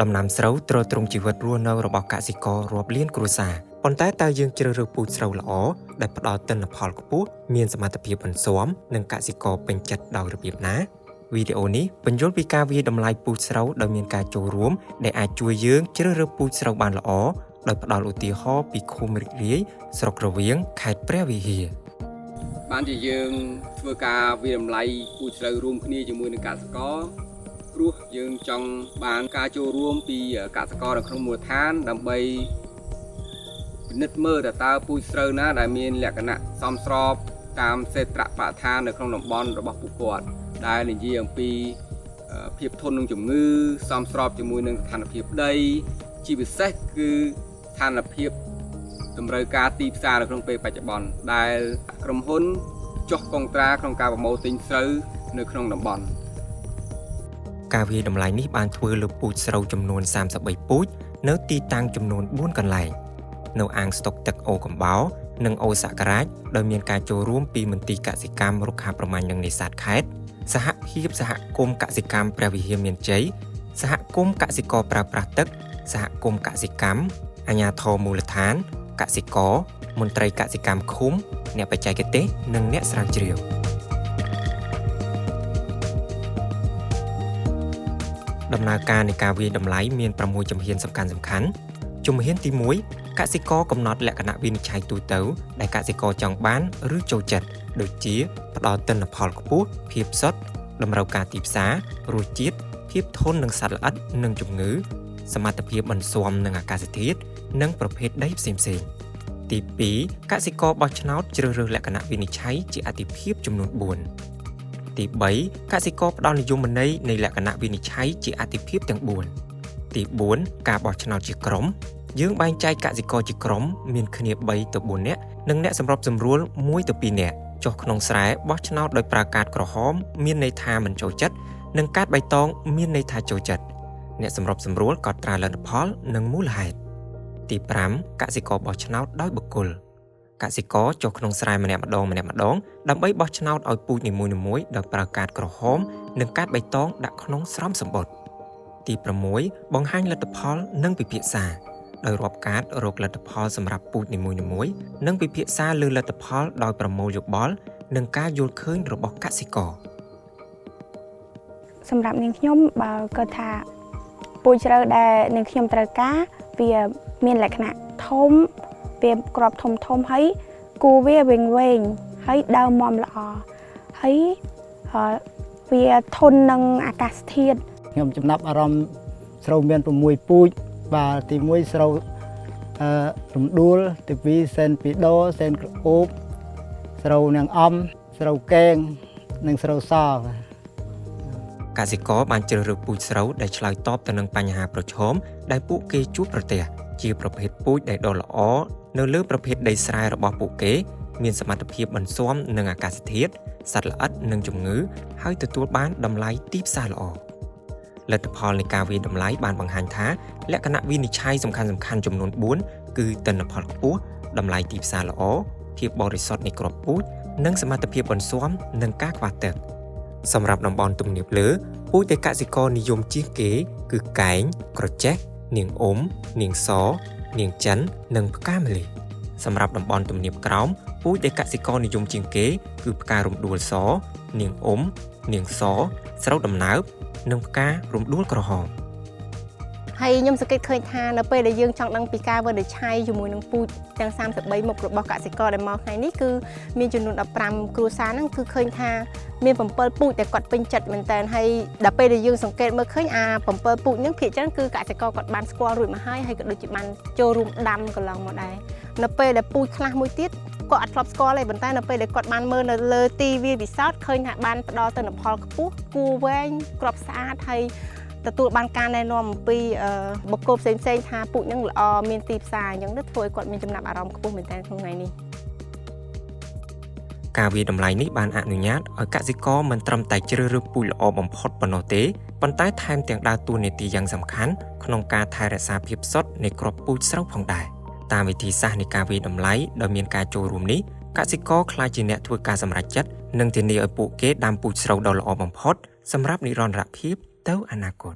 ដំណាំស្រូវទ្រទ្រង់ជីវិតរស់នៅរបស់កសិកររាប់លានគ្រួសារប៉ុន្តែតើយើងជ្រើសរើសពូជស្រូវល្អដែលផ្ដល់ទិន្នផលខ្ពស់មានសមត្ថភាពបន្ស៊ាំនិងកសិករពេញចិត្តដោយរបៀបណាវីដេអូនេះបញ្យល់ពីការវាយតម្លៃពូជស្រូវដោយមានការចូលរួមដែលអាចជួយយើងជ្រើសរើសពូជស្រូវបានល្អដោយផ្ដល់ឧទាហរណ៍ពីឃុំរីករាយស្រុករវៀងខេត្តព្រះវិហារបានជាយើងធ្វើការវាយតម្លៃពូជស្រូវរួមគ្នាជាមួយនឹងកសិករព្រោះយើងចង់បានការចូលរួមពីកសិករនៅក្នុងមូលដ្ឋានដើម្បីពិនិត្យមើលតើពូជស្រូវណាដែលមានលក្ខណៈសមស្របតាមសេត្របរិស្ថាននៅក្នុងតំបន់របស់ពួកគាត់ដែលនិយាយអំពីភាពធន់នឹងជំងឺសមស្របជាមួយនឹងស្ថានភាពដីជាពិសេសគឺស្ថានភាពតម្រូវការទីផ្សារនៅក្នុងពេលបច្ចុប្បន្នដែលក្រុមហ៊ុនចុះកុងត្រាក្នុងការប្រមូលទិញស្រូវនៅក្នុងតំបន់ការវាយតម្លៃនេះបានធ្វើលើពូជស្រូវចំនួន33ពូជនៅទីតាំងចំនួន4កន្លែងនៅអាងស្តុកទឹកអូកំបោរនិងអូសក្ការ៉ាចដោយមានការចូលរួមពីមន្ទីរកសិកម្មរុក្ខាប្រមាញ់និងនេសាទខេត្តសហភាពសហគមន៍កសិកម្មព្រះវិហារមានជ័យសហគមន៍កសិករប្រើប្រាស់ទឹកសហគមន៍កសិកម្មអាជ្ញាធរមូលដ្ឋានកសិករមន្ត្រីកសិកម្មឃុំអ្នកបច្ចេកទេសនិងអ្នកស្រាវជ្រាវដំណើរការនៃការវាយតម្លៃមាន6ជំហានសំខាន់ជំហានទី1កសិករកំណត់លក្ខណៈវិនិច្ឆ័យទូទៅដែលកសិករចង់បានឬចូលចិត្តដូចជាផ្ដល់ទិន្នផលខ្ពស់ភាពសុទ្ធតម្រូវការទីផ្សាររសជាតិភាពធន់នឹងសត្វល្អិតនិងជំងឺសមត្ថភាពបន្ស៊ាំនឹងអាកាសធាតុនិងប្រភេទដីផ្សេងៗទី2កសិករបោះឆ្នោតជ្រើសរើសលក្ខណៈវិនិច្ឆ័យជាអាទិភាពចំនួន4ទី3កសិករផ្ដល់និយមន័យនៃលក្ខណៈវិនិច្ឆ័យជាអាទិភាពទាំង4ទី4ការបោះឆ្នោតជាក្រុមយើងបែងចែកកសិករជាក្រុមមានគ្នា3ទៅ4នាក់និងអ្នកសម្របសម្រួល1ទៅ2នាក់ចុះក្នុងស្រែបោះឆ្នោតដោយប្រើកាតក្រហមមានន័យថាមិនចូលចិត្តនិងកាតបៃតងមានន័យថាចូលចិត្តអ្នកសម្របសម្រួលកត់ត្រាលទ្ធផលនិងមូលហេតុទី5កសិករបោះឆ្នោតដោយបុគ្គលកសិករចុះក្នុងស្រែម្នាក់ម្ដងដើម្បីបោះឆ្នោតឲ្យពូជនីមួយៗដោយប្រើកាតក្រហមនិងកាតបៃតងដាក់ក្នុងស្រោមសម្បត្តិទី6បង្ហាញលទ្ធផលនិងពិភាក្សាដោយរាប់កាតរកលទ្ធផលសម្រាប់ពូជនីមួយៗនិងពិភាក្សាលើលទ្ធផលដោយប្រមូលយោបល់និងការយល់ឃើញរបស់កសិករសម្រាប់នាងខ្ញុំបើគាត់ថាពូជស្រូវដែលនាងខ្ញុំត្រូវការវាមានលក្ខណៈធំវាក្របធំហើយគូវាវែងហើយដើមមាំល្អហើយវាធន់នឹងអាកាសធាតុខ្ញុំចំណាប់អារម្មណ៍ស្រូវមាន6ពូជបាទទី1ស្រូវរំដួលទី2សេនពីដោសេនក្រអូបស្រូវនាងអំស្រូវកែងនិងស្រូវសកសិករបានជ្រើសរើសពូជស្រូវដែលឆ្លើយតបទៅនឹងបញ្ហាប្រឈមដែលពួកគេជួបប្រទះជាប្រភេទពូជដែលដុះល្អនៅលើប្រភេទដីស្រែរបស់ពួកគេមានសមត្ថភាពបន្ស៊ាំនឹងអាកាសធាតុសត្វល្អិតនិងជំងឺហើយទទួលបានតម្លៃទីផ្សារល្អលទ្ធផលនៃការវាយតម្លៃបានបង្ហាញថាលក្ខណៈវិនិច្ឆ័យសំខាន់ចំនួន4គឺទិន្នផលខ្ពស់តម្លៃទីផ្សារល្អភាពបរិសុទ្ធនៃគ្រាប់ពូជនិងសមត្ថភាពបន្ស៊ាំនឹងការខ្វះទឹកសម្រាប់តំបន់ទំនាបលើពូជដែលកសិករនិយមជាងគេគឺកែងក្រចេះនាងអ៊ុំនាងសនាងចិននិងផ្កាម្លិះសម្រាប់តំបន់ទំនាបក្រោមពូជដែលកសិករនិយមជាងគេគឺផ្ការំដួលសនាងអ៊ុំនាងសស្រូវដំណើបនិងផ្ការំដួលក្រហមហើយខ្ញុំសង្កេតឃើញថានៅពេលដែលយើងចង់ដឹងពីការវិនិច្ឆ័យជាមួយនឹងពូជទាំង33មុខរបស់កសិករដែលមកថ្ងៃនេះគឺមានចំនួន15គ្រួសារហ្នឹងគឺឃើញថាមាន7ពូជដែលគាត់ពេញចិត្តមែនតើហើយដល់ពេលដែលយើងសង្កេតមើលឃើញ7ពូជហ្នឹងភាគច្រើនគឺកសិករគាត់បានស្គាល់រួចមកហើយក៏ដូចជាបានចូលរួមដាំកន្លងមកដែរនៅពេលដែលពូជខ្លះមួយទៀតគាត់អត់ធ្លាប់ស្គាល់ទេប៉ុន្តែនៅពេលដែលគាត់បានមើលនៅលើទីវាពិសោធន៍ឃើញថាបានផ្ដល់ទិន្នផលខ្ពស់គួរវែងក្របស្អាតហើយទទួលបានការណែនាំអំពីបុគ្គលផ្សេងៗថាពូជហ្នឹងល្អមានទីផ្សារអញ្ចឹងទៅធ្វើឲ្យគាត់មានចំណាប់អារម្មណ៍ខ្ពស់មែនតើក្នុងថ្ងៃនេះការវាយតម្លៃនេះបានអនុញ្ញាតឲ្យកសិករមិនត្រឹមតែជ្រើសរើសពូជល្អបំផុតប៉ុណ្ណោះទេប៉ុន្តែថែមទាំងដើរតួនាទីយ៉ាងសំខាន់ក្នុងការថែរក្សាភាពសុទ្ធនៃគ្រាប់ពូជស្រូវផងដែរតាមវិធីសាស្ត្រនៃការវាយតម្លៃដោយមានការចូលរួមនេះកសិករក្លាយជាអ្នកធ្វើការសម្រេចចិត្តនិងធានាឲ្យពួកគេដាំពូជស្រូវដ៏ល្អបំផុតសម្រាប់និរន្តរភាពទៅអនាគត